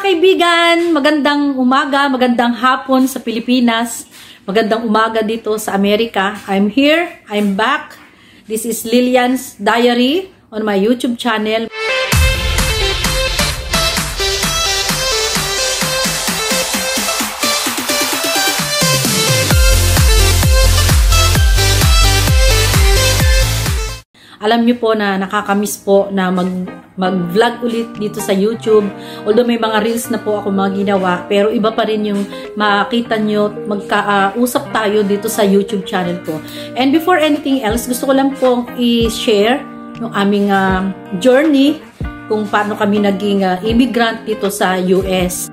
kaibigan! Magandang umaga, magandang hapon sa Pilipinas. Magandang umaga dito sa Amerika. I'm here, I'm back. This is Lilian's Diary on my YouTube channel. Alam niyo po na nakakamiss po na mag-vlog ulit dito sa YouTube. Although may mga reels na po ako mga ginawa, pero iba pa rin yung makita nyo, magkausap tayo dito sa YouTube channel ko. And before anything else, gusto ko lang po i-share yung aming journey kung paano kami naging immigrant dito sa US.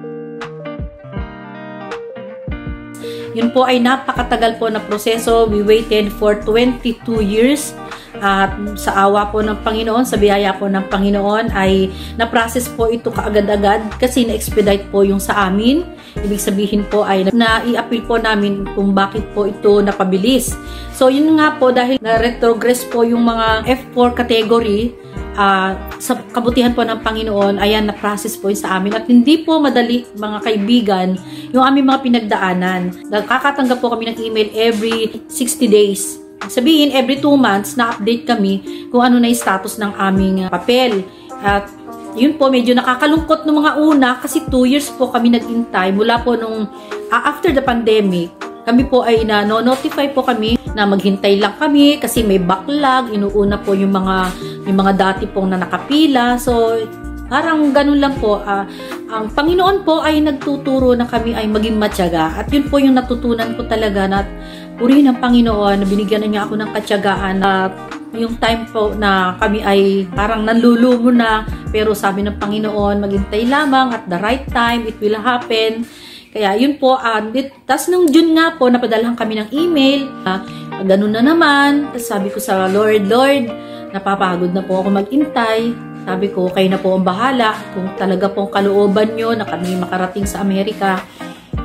Yun po ay napakatagal po na proseso. We waited for 22 years. At sa awa po ng Panginoon, sa biyaya po ng Panginoon ay na-process po ito kaagad-agad kasi na-expedite po yung sa amin. Ibig sabihin po ay na-i-appeal po namin kung bakit po ito napabilis. So yun nga po, dahil na-retrogress po yung mga F4 category, sa kabutihan po ng Panginoon, ayan, na-process po yun sa amin. At hindi po madali, mga kaibigan, yung aming mga pinagdaanan. Nakakatanggap po kami ng email every 60 days. Sabihin, every 2 months, na-update kami kung ano na yung status ng aming papel. At yun po, medyo nakakalungkot ng mga una kasi 2 years po kami nag-intay mula po nung after the pandemic. Kami po ay na-notify po kami na maghintay lang kami kasi may backlog, inuuna po yung mga dati pong na nakapila. So, parang ganun lang po. Ang Panginoon po ay nagtuturo na kami ay maging matyaga. At yun po yung natutunan ko talaga na purihin ng Panginoon, binigyan na niya ako ng katyagaan na yung time po na kami ay parang nanlulumo na, pero sabi ng Panginoon, maghintay lamang at the right time, it will happen. Kaya yun po, tas nung June nga po, napadalahan kami ng email, ganun na naman. Tas sabi ko sa Lord, napapagod na po ako maghintay. Sabi ko, kayo na po ang bahala kung talaga pong kalooban nyo na kami makarating sa Amerika.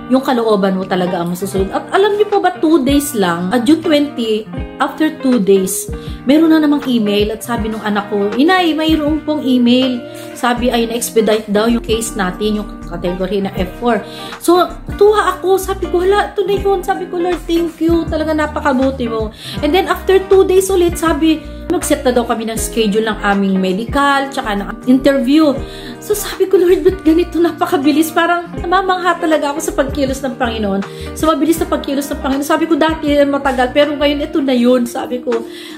Yung kalooban mo talaga ang masusunod. At alam niyo po ba, 2 days lang, June 20, after 2 days, meron na namang email at sabi nung anak ko, Inay, mayroon pong email. Sabi ay na-expedite daw yung case natin, yung category na F4. So, tuwa ako. Sabi ko, hala, ito na yun. Sabi ko, Lord, thank you. Talaga napakabuti mo. And then, after 2 days ulit, sabi, mag-set na daw kami ng schedule ng aming medical, tsaka ng interview. So, sabi ko, Lord, ba't ganito napakabilis? Parang namamangha talaga ako sa pagkilos ng Panginoon. Sa mabilis na pagkilos ng Panginoon. Sabi ko, dati matagal, pero ngayon, ito na yun. Sabi ko,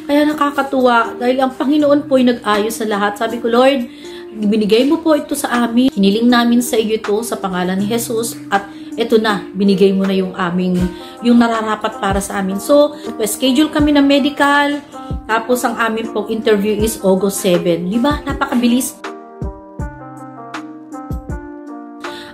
kaya nakakatuwa. Dahil ang Panginoon po ay nag-ayos sa lahat. Sabi ko, Lord, binigay mo po ito sa amin. Hiniling namin sa iyo ito sa pangalan ni Jesus. At ito na, binigay mo na yung nararapat para sa amin. So, schedule kami ng medical. Tapos, ang amin pong interview is August 7. Diba? Napakabilis.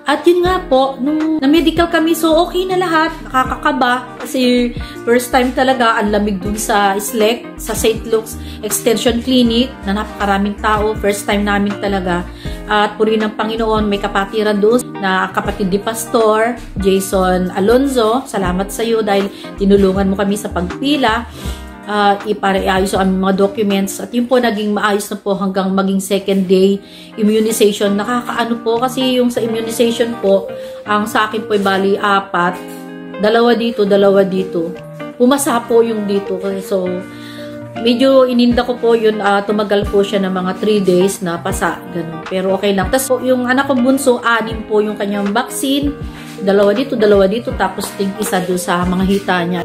At yun nga po, nung na-medical kami, so okay na lahat. Nakakakaba. Kasi first time talaga, ang lamig dun sa SLEC, sa St. Luke's Extension Clinic, na napakaraming tao. First time namin talaga. At purihin ng Panginoon, may kapatiran doon na kapatid ni Pastor Jason Alonzo. Salamat sa iyo dahil tinulungan mo kami sa pagpila. Ipareayos ang mga documents. At yun po, naging maayos na po hanggang maging second day immunization. Nakakaano po kasi yung sa immunization po, ang sa akin po ay bali 4. 2 dito, 2 dito. Pumasa po yung dito. So, medyo ininda ko po yun, tumagal po siya ng mga 3 days na pasa, ganun. Pero okay lang. Tapos yung anak ko bunso, 6 po yung kanyang vaccine. 2 dito, 2 dito, tapos isa doon sa mga hita niya.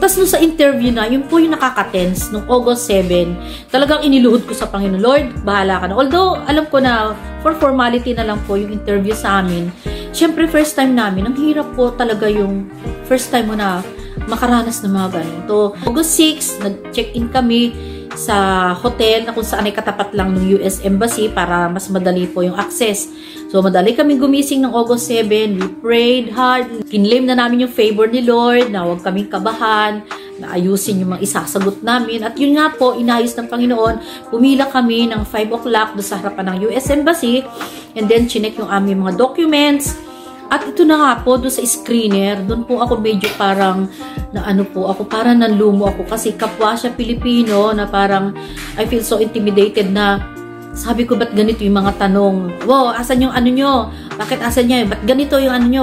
Tapos nung sa interview na, yun po yung nakaka-tense nung August 7, talagang iniluhod ko sa Panginoon, Lord, bahala ka na. Although, alam ko na, for formality na lang po yung interview sa amin. Siyempre, first time namin, ang hirap po talaga yung first time mo na makaranas ng mga ganun. So, August 6, nag-check-in kami sa hotel na kung saan ay katapat lang ng US Embassy para mas madali po yung access. So, madali kami gumising ng August 7. We prayed hard. Kinlaim na namin yung favor ni Lord na huwag kaming kabahan, na ayusin yung mga isasagot namin. At yun nga po, inayos ng Panginoon. Pumila kami ng 5 o'clock doon sa harapan ng US Embassy. And then, chinek yung aming mga documents. At ito na nga po, doon sa screener, doon po ako medyo parang, parang nanlumo ako kasi kapwa siya Pilipino na parang I feel so intimidated na Sabi ko, ba't ganito yung mga tanong? Wow, asan yung ano nyo? Bakit asan niya? Ba't ganito yung ano nyo?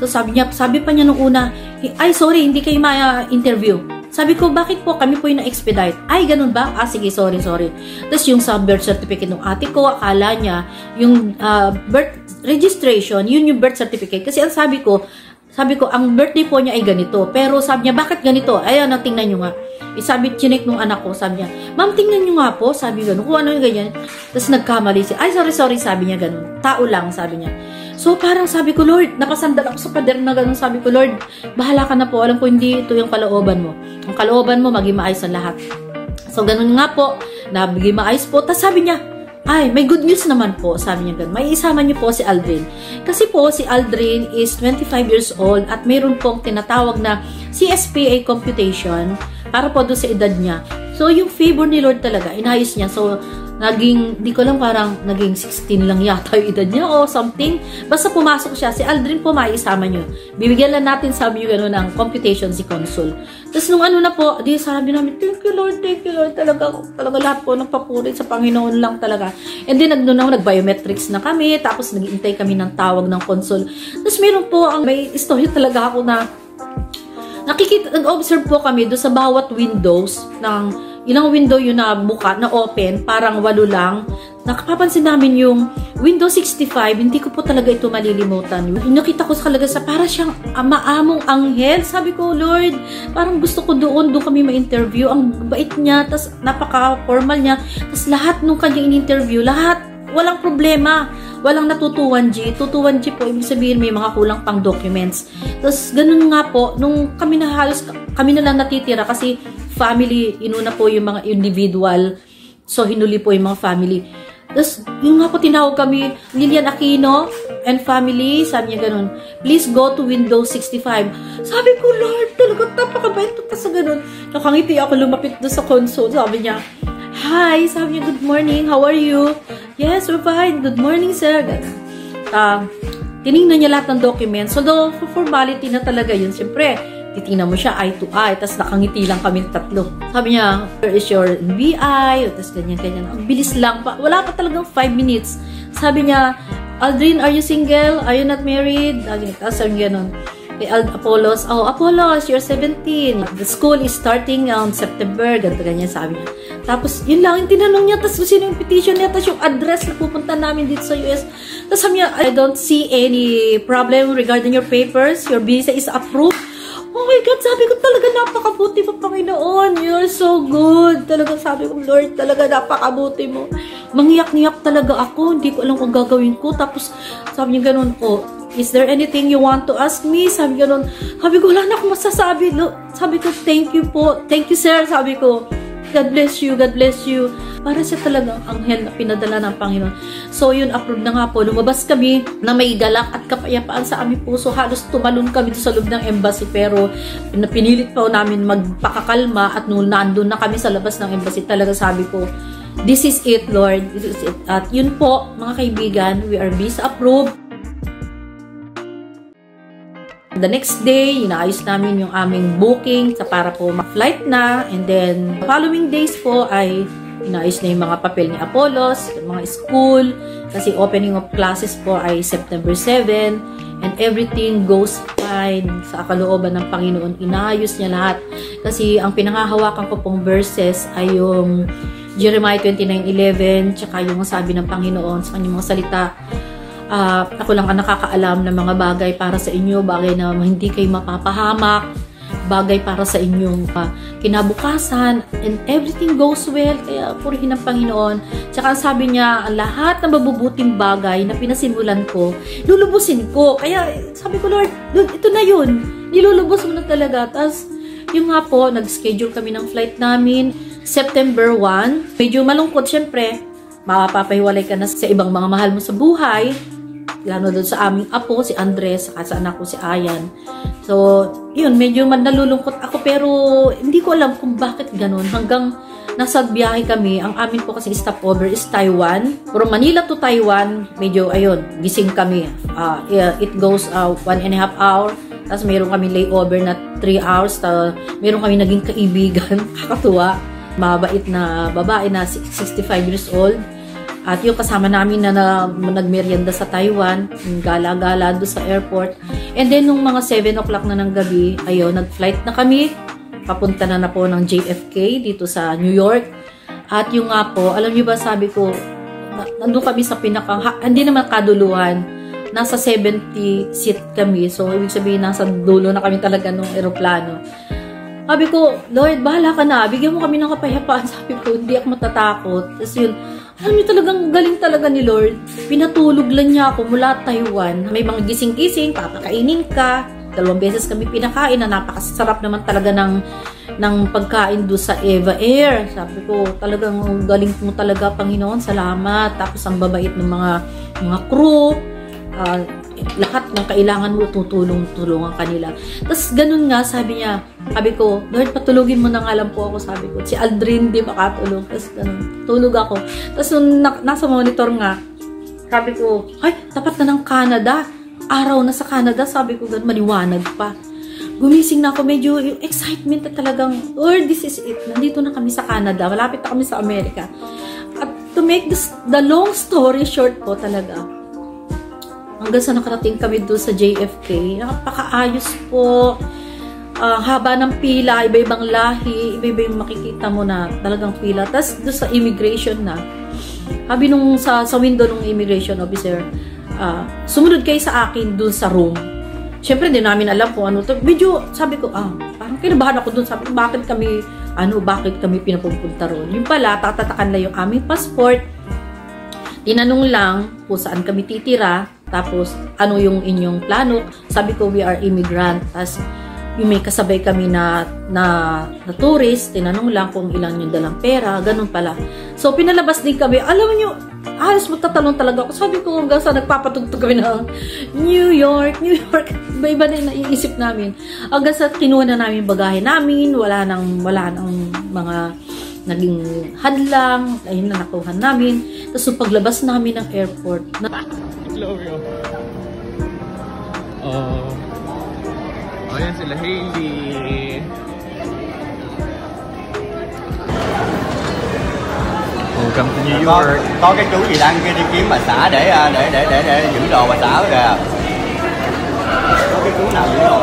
So sabi pa niya nung una, ay sorry, hindi kayo ma-interview. Sabi ko, bakit po? Kami po yung na-expedite. Ay, ganun ba? Ah, sige, sorry. Tapos yung sa birth certificate ng ate ko, akala niya, yung birth registration, yun yung birth certificate. Kasi ang sabi ko, ang birthday po niya ay ganito. Pero sabi niya, bakit ganito? Ayun, tingnan nyo nga. Sabi, chinek nung anak ko, sabi niya, ma'am, tingnan nyo nga po, sabi gano'n, kung ano yung ganyan. Tapos nagkamali siya, ay, sorry, sabi niya gano'n. Tao lang, sabi niya. So, parang sabi ko, Lord, napasandal ako sa pader na gano'n, sabi ko, Lord, bahala ka na po, alam ko hindi ito yung kalooban mo. Ang kalooban mo, maging maayos ang lahat. So, gano'n nga po, nabigay maayos po. Tapos sabi niya, ay, may good news naman po, sabi niya gano'n. May isama niyo po si Aldrin. Kasi po, si Aldrin is 25 years old at mayroon pong tinatawag na CSPA computation para po doon sa edad niya. So, yung favor ni Lord talaga, inayos niya. So, di ko lang, parang naging 16 lang yata yung edad niya o something. Basta pumasok siya. Si Aldrin po, maisama niyo. Bibigyan lang natin, sabi niyo gano'n, ng computation si Consul. Tapos nung ano na po, sabi namin, thank you Lord, talaga lahat po ng papuri sa Panginoon lang talaga. And then, nag-biometrics na kami, tapos nag-iintay kami ng tawag ng Consul. Tapos meron po, may story talaga ako na nag-observe po kami doon sa bawat windows ng ilang window yun na buka, na open, parang 8 lang. Nakapapansin namin yung Windows 65, hindi ko po talaga ito malilimutan. Nakita ko talaga para siyang maamong anghel. Sabi ko, Lord, parang gusto ko doon kami ma-interview. Ang bait niya, tas napaka-formal niya. Tas lahat nung kanyang in-interview, lahat, walang problema. Walang natutuwan G. Tutuwan G po, ibig sabihin may mga kulang pang documents. Tapos, ganun nga po, nung kami na lang natitira kasi family, inuna po yung mga individual. So, hinuli po yung mga family. Tapos, yung nga po tinawag kami, Lilian Aquino and family, sabi niya ganun, please go to Windows 65. Sabi ko, Lord, talaga napakabait po sa ganun. Nakangiti ako, lumapit doon sa console. Sabi niya, hi, sabi niya, good morning, how are you? Yes, we're fine. Good morning, sir. Tinignan niya lahat ng documents. Although, for formality na talaga yun. Siyempre, titingnan mo siya eye to eye. Tapos nakangiti lang kami tatlo. Sabi niya, where is your NBI? Tapos ganyan. Ang bilis lang. Wala pa talagang 5 minutes. Sabi niya, Aldrin, are you single? Are you not married? Tapos sabi niya nun, kay Apollos, oh, Apollos, you're 17. The school is starting on September. Ganyan sabi niya. Tapos, yun lang, yung tinanong niya, tapos sino yung petition niya, tapos yung address na pupunta namin dito sa US. Tapos sabi niya, I don't see any problem regarding your papers. Your visa is approved. Oh my God, sabi ko talaga napakabuti mo, Panginoon. You're so good. Talaga sabi ko, Lord, talaga napakabuti mo. Mangyak-ngiyak talaga ako. Hindi ko alam kung gagawin ko. Tapos, sabi niya ganun, oh, is there anything you want to ask me? Sabi ganun. Sabi ko, wala na akong masasabi. Sabi ko, thank you po. Thank you, sir. Sabi ko, God bless you, God bless you. Para siya talagang anghel na pinadala ng Panginoon. So, yun, approve na nga po. Lumabas kami na may galak at kapayapaan sa aming puso. Halos tumalon kami sa loob ng embassy. Pero, pinilit pa namin magpakakalma. At nung nandun na kami sa labas ng embassy, talaga sabi ko, this is it, Lord. This is it. At yun po, mga kaibigan, we are visa approved. The next day, inaayos namin yung aming booking para po ma-flight na. And then, following days po ay inaayos na yung mga papel ni Apollos, yung mga school. Kasi opening of classes po ay September 7. And everything goes fine sa kalooban ng Panginoon. Inaayos niya lahat. Kasi ang pinangahawakan ko pong verses ay yung Jeremiah 29:11, tsaka yung sabi ng Panginoon sa kanyang mga salita. Ako lang ang nakakaalam ng mga bagay para sa inyo, bagay na hindi kayo mapapahamak, bagay para sa inyong kinabukasan, and everything goes well. Kaya purihin ng Panginoon. Tsaka sabi niya, lahat ng mabubuting bagay na pinasimulan ko, lulubusin ko. Kaya sabi ko, Lord, ito na yun. Nilulubos mo na talaga. Tapos, yung nga po, nag-schedule kami ng flight namin, September 1. Medyo malungkot, syempre. Mapapahiwalay ka na sa ibang mga mahal mo sa buhay. Lalo doon sa aming apo, si Andres, saka sa anak ko, si Ayan. So, yun, medyo nalulungkot ako, pero hindi ko alam kung bakit ganun. Hanggang nasa biyahe kami, ang amin po kasi stopover is Taiwan. From Manila to Taiwan, medyo, ayun, gising kami. It goes 1.5 hour. Tapos meron kami layover na 3 hours. Meron kami naging kaibigan, kakatuwa. Mabait na babae na 65 years old. At yung kasama namin na nagmerienda sa Taiwan, gala-gala doon sa airport. And then, nung mga 7 o'clock na ng gabi, ayun, nag-flight na kami. Papunta na po ng JFK dito sa New York. At yung nga po, alam niyo ba, sabi ko, nandun kami sa hindi naman kaduluhan, nasa 70 seat kami. So, ibig sabihin, nasa dulo na kami talaga ng eroplano. Sabi ko, Lord, bahala ka na. Bigyan mo kami ng kapayapaan. Sabi ko, hindi ako matatakot. Tapos yun, alam niyo talagang galing talaga ni Lord. Pinatulog lang niya ako mula Taiwan. May mga gising-gising, papakainin ka. 2 beses kami pinakain na napakasarap naman talaga ng pagkain doon sa Eva Air. Sabi ko, talagang galing mo talaga, Panginoon. Salamat. Tapos ang babait ng mga crew. Lahat ng kailangan mo, tulungan kanila. Tapos ganun nga, sabi ko, Lord, patulugin mo na nga lang po ako, sabi ko. Si Aldrin, di makatulog. Tapos ganun, tulog ako. Tapos nung nasa monitor nga, sabi ko, ay, tapat na ng Canada. Araw na sa Canada, sabi ko, ganun, maliwanag pa. Gumising na ako, medyo yung excitement na talagang, Lord, this is it. Nandito na kami sa Canada. Malapit na kami sa Amerika. At to make the long story short po talaga, hanggang sa nakarating kami doon sa JFK, napakaayos po. Haba ng pila, iba-ibang lahi, iba-iba yung makikita mo na talagang pila. Tapos doon sa immigration na, sabi nung sa window ng immigration officer, sumunod kayo sa akin doon sa room. Siyempre, hindi namin alam kung ano to. Medyo, sabi ko, parang kinabahan ako doon. Sabi ko, bakit kami pinapupunta roon? Yung pala, tatatakan lang yung aming passport. Tinanong lang kung saan kami titira. Tapos, ano yung inyong plano? Sabi ko, we are immigrant. Tapos, yung may kasabay kami na tourist, tinanong lang kung ilang yung dalang pera, ganun pala. So, pinalabas din kami. Alam nyo, halos magtatalong talaga ako. Sabi ko, hanggang sa nagpapatugtog kami ng New York. Iba-iba na yung naiisip namin. Hanggang sa kinuha na namin bagahe namin, wala nang mga naging hadlang, ayun na nakuha namin. Tapos, paglabas namin ng airport, ayan sila Hailey. Welcome to New York. Có cái chú gì đang đi kiếm bà xã để giữ đồ bà xã kìa. Có cái chú nào giữ đồ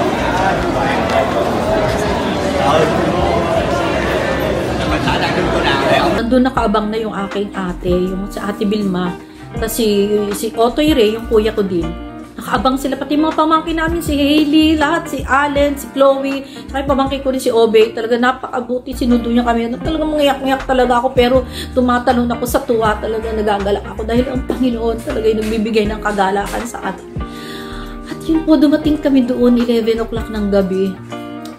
bà xã đang đứng chỗ nào đấy không? Nandun nakaabang na yung aking ate, yung si Ate Vilma. Tapos si Otoy Ray, yung kuya ko din. Nakaabang sila, pati mga pamangkin namin, si Hailey, lahat, si Allen, si Chloe, saka pamangkin ko rin si Obey. Talaga napakabuti, sinundo niya kami. Talaga mangiyak-ngiyak talaga ako, pero tumatalon ako sa tuwa, talaga nagagalak ako dahil ang Panginoon talaga yung nagbibigay ng kagalakan sa atin. At yun po, dumating kami doon, 11 o'clock ng gabi.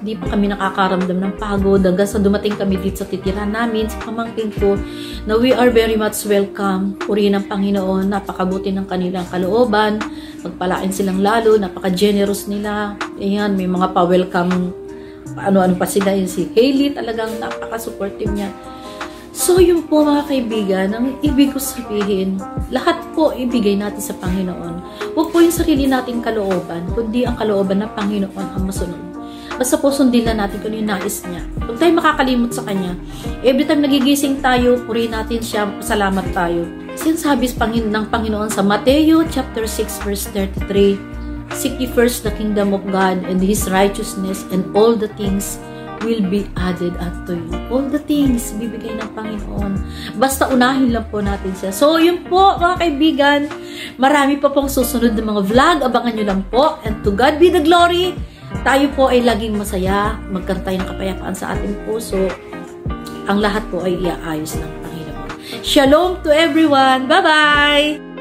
Di pa kami nakakaramdam ng pagod hanggang sa dumating kami dito sa titirahan namin, sa pamangkin ko, na we are very much welcome. Purihin ng Panginoon, napakabuti ng kanilang kalooban, magpalain silang lalo, napaka-generous nila. Ayan, may mga pa-welcome, ano-ano pa sila, yun si Hailey, talagang napaka-supportive niya. So, yun po mga kaibigan, ang ibig ko sabihin, lahat po ibigay natin sa Panginoon. Huwag po yung sarili nating kalooban, kundi ang kalooban ng Panginoon ang masunod. Basta po sundin na natin kung yung nais niya. Huwag tayo makakalimot sa Kanya. Every time nagigising tayo, purihin natin siya, pasalamat tayo. Sinasabi ng Panginoon sa Mateo chapter 6 verse 33, seek ye first the kingdom of God and His righteousness, and all the things will be added unto you. All the things bibigay ng Panginoon. Basta unahin lang po natin siya. So, yun po mga kaibigan. Marami pa pong susunod na mga vlog. Abangan nyo lang po. And to God be the glory. Tayo po ay laging masaya, magkaroon tayo ng kapayapaan sa ating puso. Ang lahat po ay iaayos ng Panginoon. Shalom to everyone! Bye-bye!